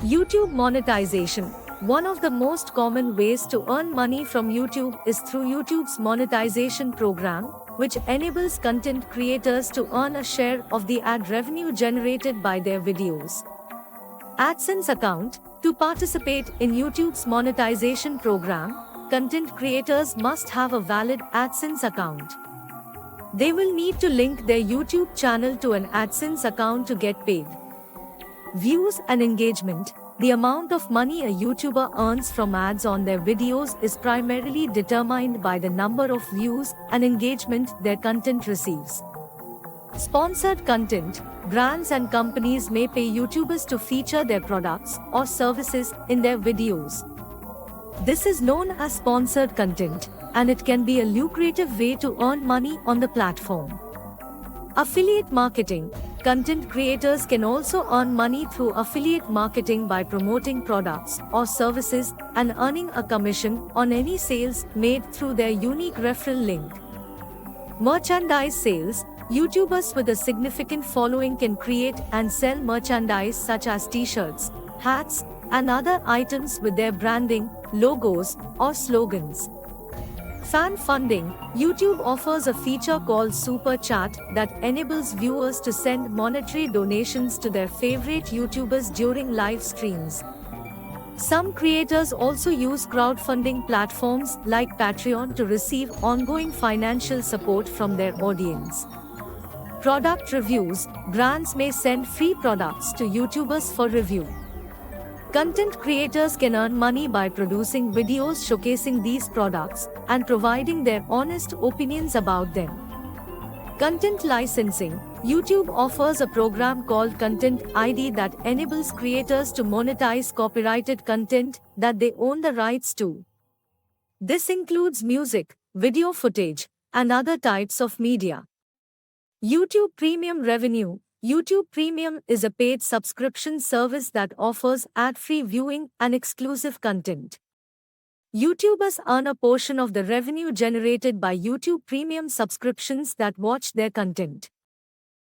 YouTube monetization. One of the most common ways to earn money from YouTube is through YouTube's monetization program, which enables content creators to earn a share of the ad revenue generated by their videos. AdSense account. To participate in YouTube's monetization program, content creators must have a valid AdSense account. They will need to link their YouTube channel to an AdSense account to get paid. Views and engagement. The amount of money a YouTuber earns from ads on their videos is primarily determined by the number of views and engagement their content receives. Sponsored content. Brands and companies may pay YouTubers to feature their products or services in their videos. This is known as sponsored content, and it can be a lucrative way to earn money on the platform. Affiliate marketing. Content creators can also earn money through affiliate marketing by promoting products or services and earning a commission on any sales made through their unique referral link. Merchandise sales. YouTubers with a significant following can create and sell merchandise such as t-shirts, hats, and other items with their branding, logos, or slogans. Fan funding. YouTube offers a feature called Super Chat that enables viewers to send monetary donations to their favorite YouTubers during live streams. Some creators also use crowdfunding platforms like Patreon to receive ongoing financial support from their audience. Product reviews. Brands may send free products to YouTubers for review. Content creators can earn money by producing videos showcasing these products and providing their honest opinions about them. Content licensing. YouTube offers a program called Content ID that enables creators to monetize copyrighted content that they own the rights to. This includes music, video footage, and other types of media. YouTube Premium revenue. YouTube Premium is a paid subscription service that offers ad-free viewing and exclusive content. YouTubers earn a portion of the revenue generated by YouTube Premium subscriptions that watch their content.